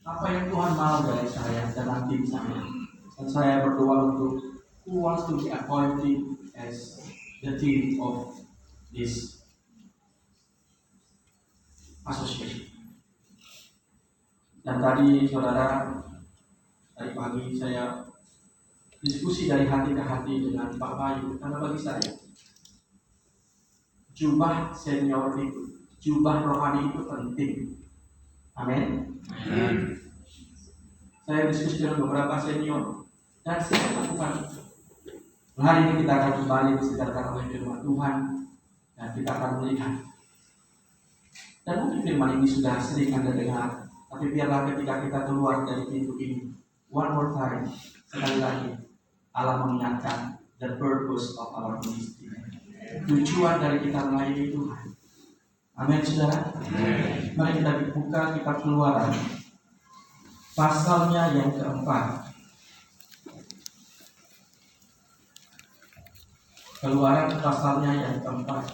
Apa yang Tuhan mau dari saya dan tim saya. Dan saya berdoa untuk who wants to be appointed as the team of this association. Dan tadi saudara, tadi pagi saya diskusi dari hati ke hati dengan Pak Bayu, karena bagi saya jubah senior itu, jubah rohani itu penting. Amin. Saya diskusi dengan beberapa senior dan saya lakukan. Hari ini kita akan kembali disegarkan oleh firman Tuhan dan kita akan melihat. Dan mungkin firman ini sudah sering Anda dengar, tapi biarlah ketika kita keluar dari pintu ini, one more time, sekali lagi, Allah mengingatkan the purpose of our ministry. Tujuan dari kita melayani Tuhan. Amin, saudara. Mari kita buka kitab Keluaran, pasalnya yang keempat. Keluaran pasalnya yang keempat.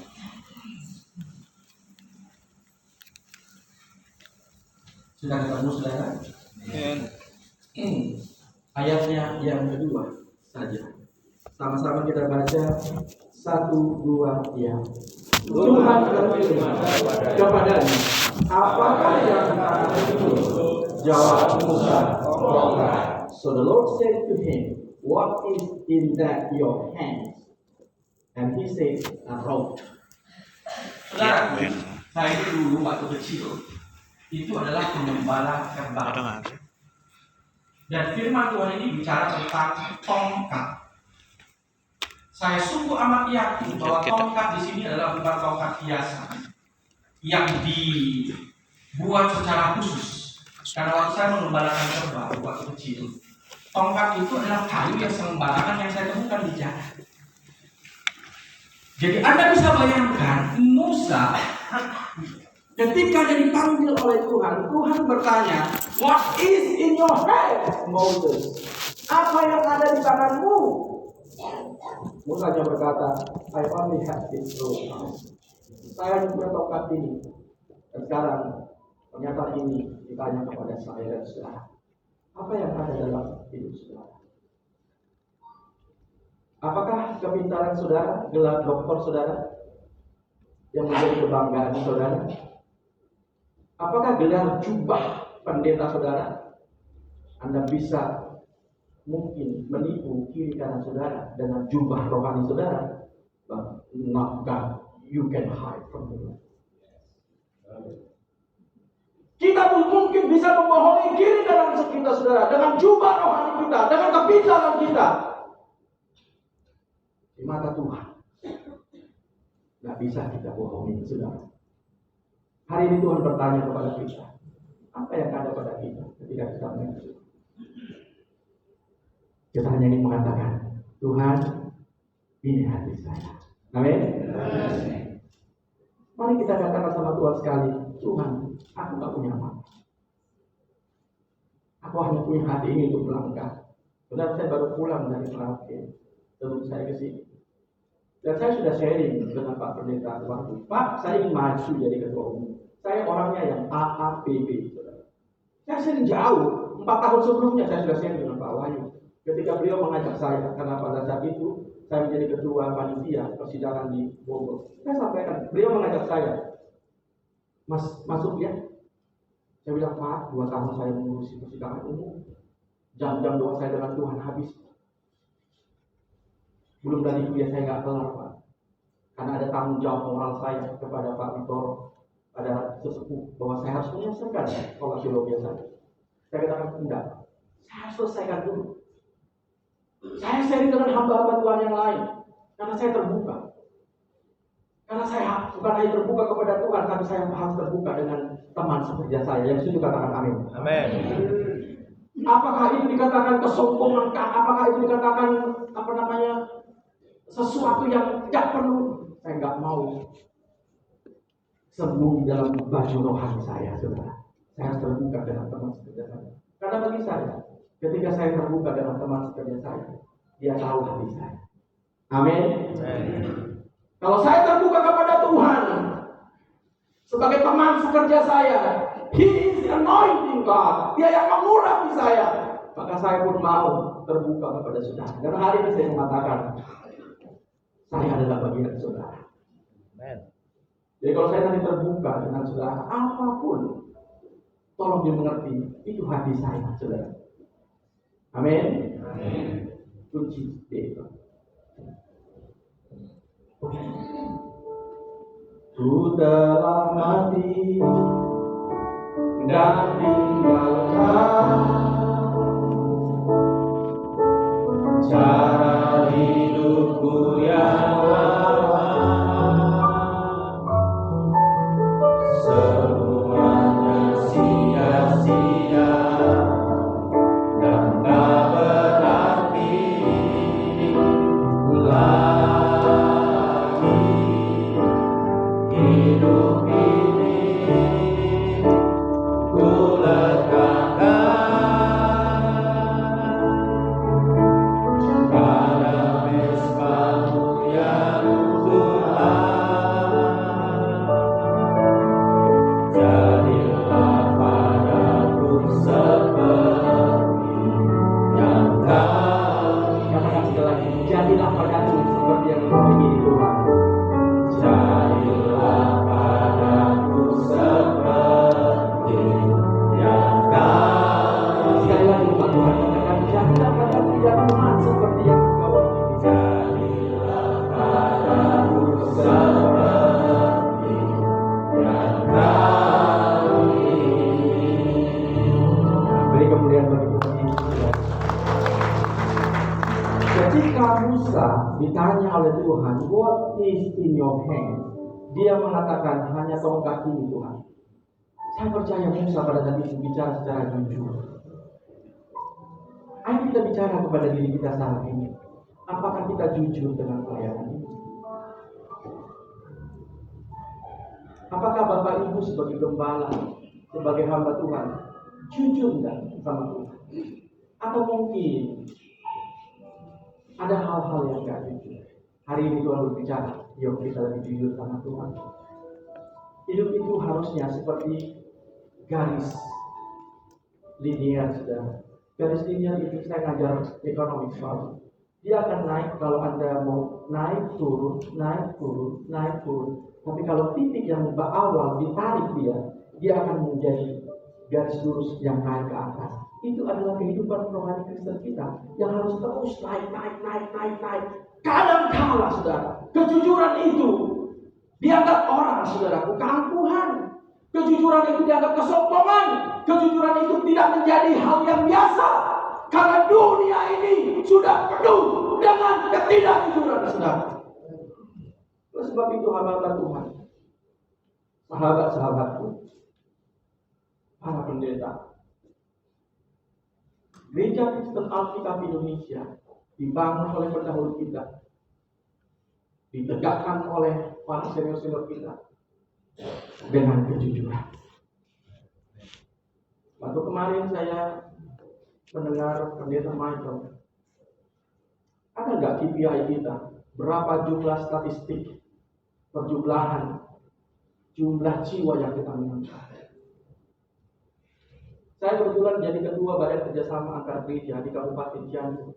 Sudah ketemu, saudara? Ayatnya yang kedua saja. Sama-sama kita baca 1, 2, ya. Tuhan berfirman kepadanya, apakah yang kamu itu? Jawab Musa, tongkat. So the Lord said to him, what is in that your hands? And he said, a rod. Saudara, saya itu dulu waktu kecil itu adalah pengembala kerbau. Dan firman Tuhan ini bicara tentang tongkat. Saya sungguh amat yakin bahwa tongkat di sini adalah bukan tongkat biasa yang dibuat secara khusus. Karena waktu saya mengembalakan kerbau waktu kecil, tongkat itu adalah kayu yang sembarangan yang saya temukan di jalan. Jadi Anda bisa bayangkan Musa ketika dia dipanggil oleh Tuhan, Tuhan bertanya, what is in your hand, Moses? Apa yang ada di tanganmu? Musa hanya berkata, I only have this rod. Saya punya tongkat ini. Dan sekarang pernyataan ini ditanya kepada saya dan saudara. Apa yang ada dalam hidup saudara? Apakah kepintaran saudara, gelar doktor saudara yang menjadi kebanggaan saudara? Apakah gelar jubah pendeta saudara? Anda bisa mungkin menipu kiri kanan saudara dengan jubah rohani saudara. But not God, you can hide from the Lord. Kita pun mungkin bisa membohongi kiri kanan kita saudara dengan jubah rohani kita, dengan kepintaran kita. Di mata Tuhan gak bisa kita bohongi saudara. Hari ini Tuhan bertanya kepada kita, apa yang ada pada kita ketika kita menyusul? Kita hanya ingin mengatakan, Tuhan, ini hati saya. Amin. Mari kita katakan sama Tuhan sekali, Tuhan, aku gak punya apa. Aku hanya punya hati ini untuk melangkah. Benar, saya baru pulang dari Merauke, sebelum saya ke sini. Dan saya sudah sharing dengan Pak Pendeta waktu, Pak, saya ingin maju jadi ketua umum. Saya orangnya yang AAPB. Saya sharing jauh. 4 tahun sebelumnya saya sudah sharing dengan Pak Wahyu. Ketika beliau mengajak saya, karena pada saat itu saya menjadi ketua panitia persidangan di Bogor. Saya sampaikan, beliau mengajak saya, Mas, masuk ya. Saya bilang, Pak, 2 tahun saya mengurusi persidangan umum. Jam-jam doa saya dengan Tuhan habis. Belum dari kuliah saya nggak kelar, Pak. Karena ada tanggung jawab moral saya kepada Pak Vitoro, pada sesepuh, bahwa saya harus menyelesaikan sekolah teologi saya. Saya katakan, enggak. Saya harus selesaikan dulu. Saya sharing dengan hamba-hamba Tuhan yang lain. Karena saya terbuka. Karena saya bukan hanya terbuka kepada Tuhan, tapi saya harus terbuka dengan teman sekerja saya. Yang setuju katakan amin. Amin. Apakah ini dikatakan kesombongan? Apakah itu dikatakan sesuatu yang tidak perlu? Saya nggak mau sembunyi dalam baju rohani saya, saudara. Saya harus terbuka dengan teman sekerja saya. Karena bagi saya, ketika saya terbuka dengan teman sekerja saya, dia tahu hati saya. Amin. Kalau saya terbuka kepada Tuhan sebagai teman sekerja saya, He is the anointing God. Dia yang mengurapi saya. Maka saya pun mau terbuka kepada saudara. Dan hari ini saya mengatakan, saya adalah bagian saudara. Jadi kalau saya nanti terbuka dengan saudara, apapun, tolong dimengerti, itu hati saya, saudara. Amin. Kunci itu. Ku telah mati dan tinggalkan cara hidupku yang lama, semuanya sia-sia dan tak berarti lagi hidup ini. Ku jadilah padaku seperti yang kau ingini Tuhan. Jadilah padaku seperti yang kau. Sekali lagi Pak Tuhan katakan, jadilah padaku ya Tuhan seperti yang kau ingini. Jadilah padaku seperti yang kau ingini. Beri kemuliaan bagi Tuhan. Ketika Musa ditanya oleh Tuhan, what is in your hand? Dia mengatakan, hanya tongkat ini Tuhan. Saya percaya Musa pada saat itu bicara secara jujur. Ayo kita bicara kepada diri kita saat ini. Apakah kita jujur dengan pelayanan ini? Apakah Bapak Ibu sebagai gembala, sebagai hamba Tuhan, jujur enggak sama Tuhan? Atau mungkin ada hal-hal yang enggak jujur. Hari ini Tuhan berbicara, yuk kita lebih jujur sama Tuhan. Hidup itu harusnya seperti garis linear, saudara. Garis linear itu saya ngajar ekonomi soal. Dia akan naik kalau Anda mau naik turun, naik turun, naik turun. Tapi kalau titik yang awal ditarik dia akan menjadi garis lurus yang naik ke atas. Itu adalah kehidupan rohani Kristen kita yang harus terus naik. Kadang-kala, saudara, kejujuran itu dianggap orang, saudaraku, keangkuhan. Kejujuran itu dianggap kesombongan. Kejujuran itu tidak menjadi hal yang biasa. Karena dunia ini sudah penuh dengan ketidakjujuran, saudara. Oleh sebab itu, hamba Tuhan, sahabat-sahabatku, para pendeta, Gereja Kristen Alkitab Indonesia dibangun oleh pendahulu kita, ditegakkan oleh para senior-senior kita dengan kejujuran. Waktu kemarin saya mendengar pendeta Michael, ada nggak KPI kita? Berapa jumlah statistik perjumlahan jumlah jiwa yang kita menangkap? Saya kebetulan jadi ketua badan kerjasama antar gereja di Kabupaten Cianjur.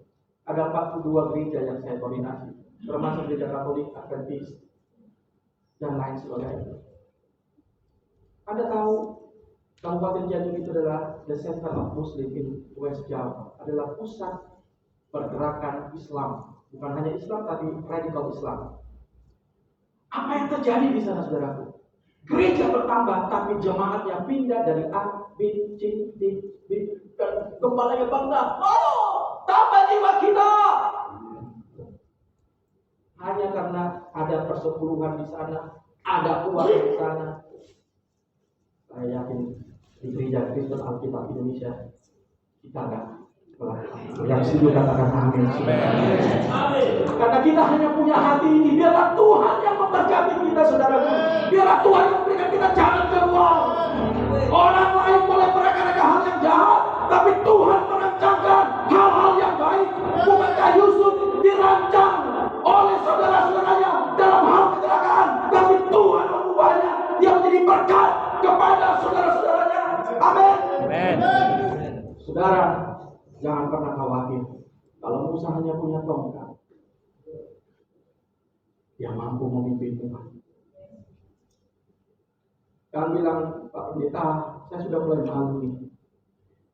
Ada 42 gereja yang saya koordinasi, termasuk gereja Katolik, Adventist, dan lain sebagainya. Anda tahu Kabupaten Cianjur itu adalah the center of Muslim in West Java, adalah pusat pergerakan Islam, bukan hanya Islam tapi radikal Islam. Apa yang terjadi di sana, saudaraku? Gereja bertambah, tapi jemaatnya pindah dari A, B, C, D, B, dan gembalanya bangga. Oh, tambah jiwa kita. Hanya karena ada persepuluhan di sana, ada uang di sana. Saya yakin di Gereja Kristen Alkitab Indonesia kita enggak yang setuju katakan amin. Karena kita hanya punya hati ini. Biarlah Tuhan yang memberkati kita, saudaraku. Biarlah Tuhan yang memberikan kita jalan keluar. Orang lain boleh mereka hal yang jahat, tapi Tuhan merancangkan hal-hal yang baik. Bukankah Yusuf dirancang oleh saudara-saudaranya dalam hal kecelakaan, tapi Tuhan mengubahnya. Dia menjadi berkat kepada saudara-saudaranya. Amin. Amin. Saudara, jangan pernah khawatir. Kalau Musa hanya punya tongkat, yang mampu memimpin umat. Kalian bilang, Pak Pendeta, saya sudah mulai malu nih.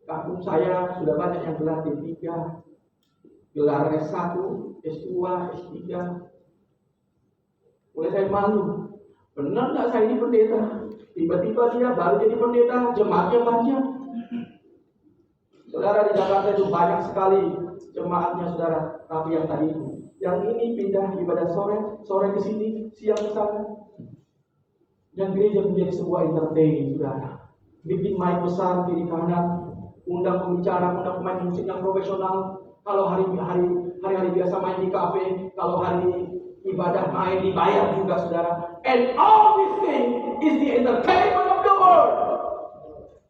Kampung saya sudah banyak yang gelar D3, gelar S1, S2, S3. Mulai saya malu. Benar nggak saya ini pendeta? Tiba-tiba dia baru jadi pendeta, jemaatnya banyak. Saudara, di Jakarta itu banyak sekali jemaatnya, saudara. Tapi yang tadi itu, yang ini pindah ibadah sore ke sini, siang ke sana. Dan gereja menjadi sebuah entertain, saudara. Bikin mic besar kiri kanan, undang pembicara, undang pemain musik yang profesional. Kalau hari-hari biasa main di kafe, kalau hari ibadah main dibayar juga, saudara. And all this thing is the entertainment of the world.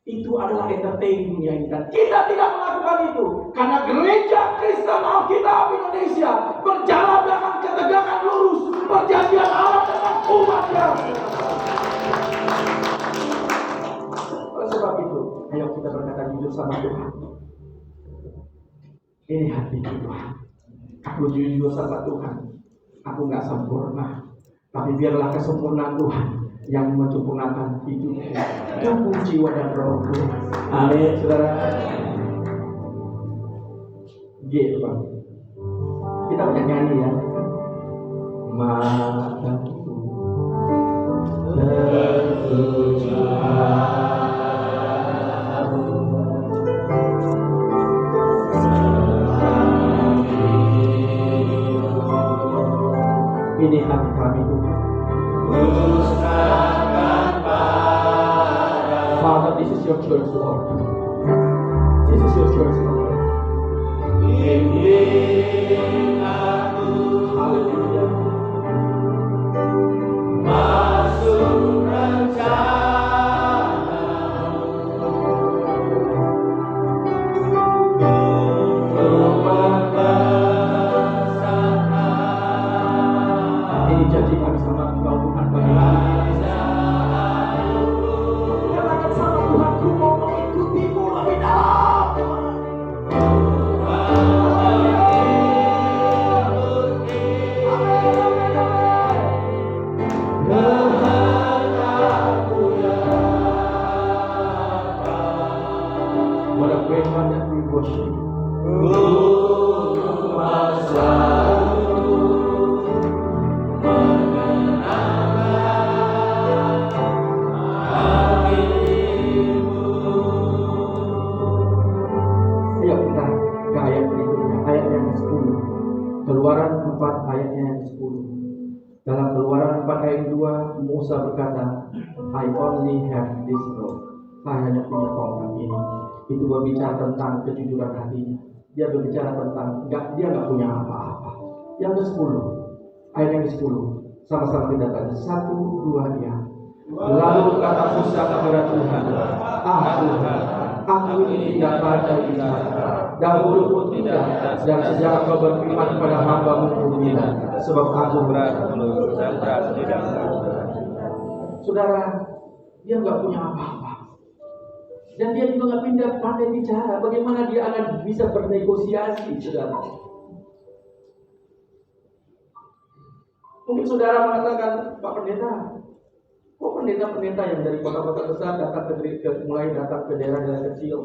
Itu adalah entertain dunia ini, dan kita tidak melakukan itu karena gereja Kristen Alkitab Indonesia berjalan dengan ketegangan lurus perjanjian Allah dengan umatnya. Oleh sebab itu, ayo kita berkata jujur sama Tuhan. Ini hati Tuhan. Aku jujur sama Tuhan. Aku nggak sempurna, tapi biarlah kesempurnaan Tuhan yang menyempurnakan hidupku, tubuh, jiwa, dan rohku. Amin, saudara. Bang. Kita banyak nyanyi ya. Mataku tertuju ini hati kami Tuhan. Father, this is your church, Lord. This is your church, Lord. Hallelujah. Masuk rencana rumah bersama. Ini janji kami sama Engkau Tuhan bagi kami. Katakan sama Tuhan, ku mau mengikutimu lebih dalam. What a great one that we worship. Ayo kita ke ayat berikutnya, ayat yang ke-10. Keluaran 4 ayatnya yang ke-10. Dalam Keluaran 4 ayat 2, Musa berkata, I only have this rope. Saya hanya punya tongkat ini. Itu berbicara tentang kejujuran hatinya. Dia berbicara tentang dia nggak punya apa-apa. Yang ke-10, ayat yang ke-10, sama-sama kita baca 1, 2, ya. Lalu kata Musa kepada Tuhan, aku ini tidak pada bicara, dahulu pun tidak, dan sejak kau berfirman kepada hamba-Mu pun tidak, sebab aku berat tidak. Saudara, dia nggak punya apa-apa, dan dia juga nggak pandai bicara. Bagaimana dia akan bisa bernegosiasi, saudara? Mungkin saudara mengatakan, Pak Pendeta, kok pendeta-pendeta yang dari kota-kota besar mulai datang ke daerah-daerah kecil,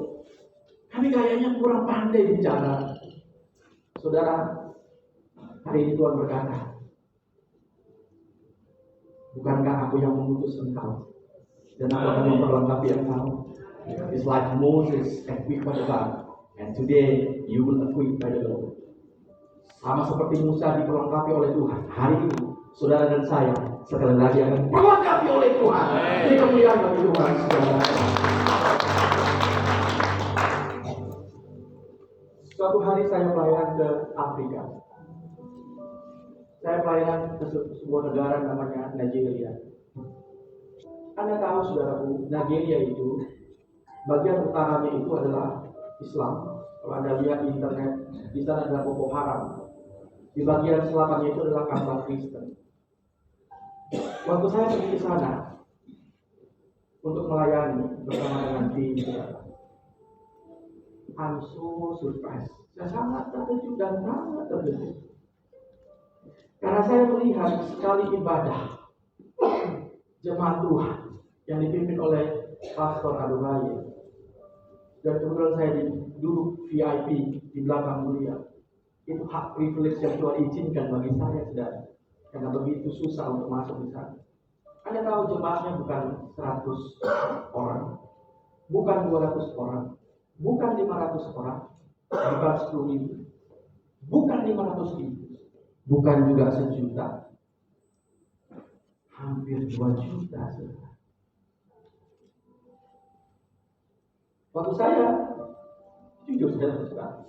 kami kayaknya kurang pandai bicara. Saudara, hari ini Tuhan berkata, bukankah aku yang mengutus engkau, dan aku akan memperlengkapi engkau. It's like Moses equipped by the Lord, and today you will equip by the Lord. Sama seperti Musa diperlengkapi oleh Tuhan, hari ini saudara dan saya sekali lagi akan diperlengkapi oleh Tuhan. Ini kemuliaan bagi Tuhan, saudara. Suatu hari saya pelayanan ke Afrika. Saya pelayanan ke sebuah negara namanya Nigeria. Anda tahu, saudaraku, Nigeria itu bagian utaranya itu adalah Islam. Kalau Anda lihat di internet, di sana ada Boko Haram. Di bagian selatannya itu adalah Kapal Kristen. Waktu saya pergi ke sana, untuk melayani bersama dengan tim. I'm so surprised. Saya sangat terkejut dan sangat terkejut. Karena saya melihat sekali ibadah jemaat Tuhan yang dipimpin oleh Pastor Adubaye. Dan kebetulan saya duduk VIP di belakang beliau. Itu hak privilege yang Tuhan izinkan bagi saya, saudara. Karena begitu susah untuk masuk di sana. Anda tahu jemaatnya bukan 100 orang, bukan 200 orang, bukan 500 orang, bukan 10.000, bukan 500.000, bukan juga 1.000.000, hampir 2 juta. Waktu saya, jujur saudara,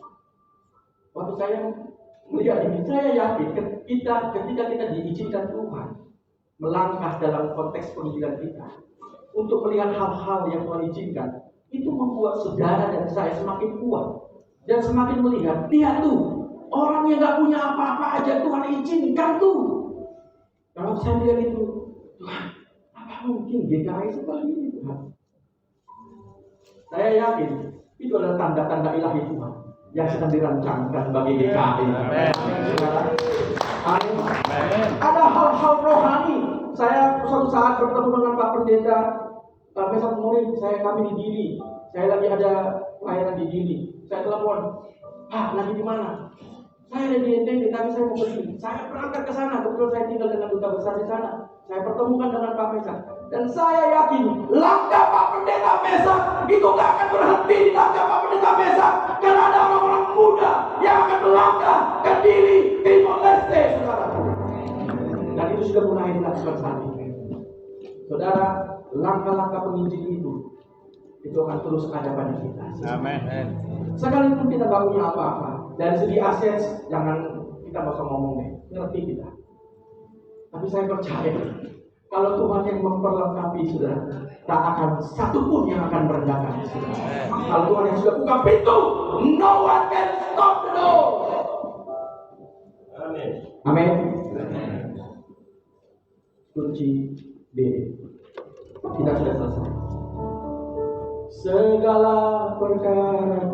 waktu saya melihat ini, saya yakin ketika kita diizinkan Tuhan melangkah dalam konteks pendidikan kita untuk melihat hal-hal yang Tuhan izinkan, itu membuat saudara dan saya semakin kuat dan semakin melihat, lihat tuh, orang yang gak punya apa-apa aja Tuhan izinkan tuh. Kalau saya lihat itu, Tuhan, apa mungkin GKI seperti ini Tuhan? Saya yakin itu adalah tanda-tanda ilahi Tuhan yang sedang dirancangkan bagi GKI. Ada hal-hal rohani. Saya suatu saat bertemu dengan Pak Pendeta besok murid kami di Gili. Saya lagi ada pelayanan di Gili. Saya telepon, Pak lagi di mana? Saya ada di NTT, tapi saya mau pergi. Saya berangkat ke sana. Kebetulan saya tinggal dengan duta besar di sana. Saya pertemukan dengan Pak Mesak. Dan saya yakin langkah Pak Pendeta Mesak itu gak akan berhenti di langkah Pak Pendeta Mesak. Karena ada orang-orang muda yang akan melangkah ke Dili, Timor Leste, saudara. Dan itu sudah mulai dilakukan saat ini. Saudara, langkah-langkah penginjil itu akan terus ada pada kita. Amin. Sekalipun kita gak punya apa-apa, dari segi aset jangan kita gak usah ngomong deh, ngerti kita. Tapi saya percaya kalau Tuhan yang memperlengkapi, saudara, tak akan satu pun yang akan merendahkan, saudara. Kalau Tuhan yang sudah buka pintu, no one can stop the door. Amin. Amin. Kunci D. Kita sudah selesai. Segala perkara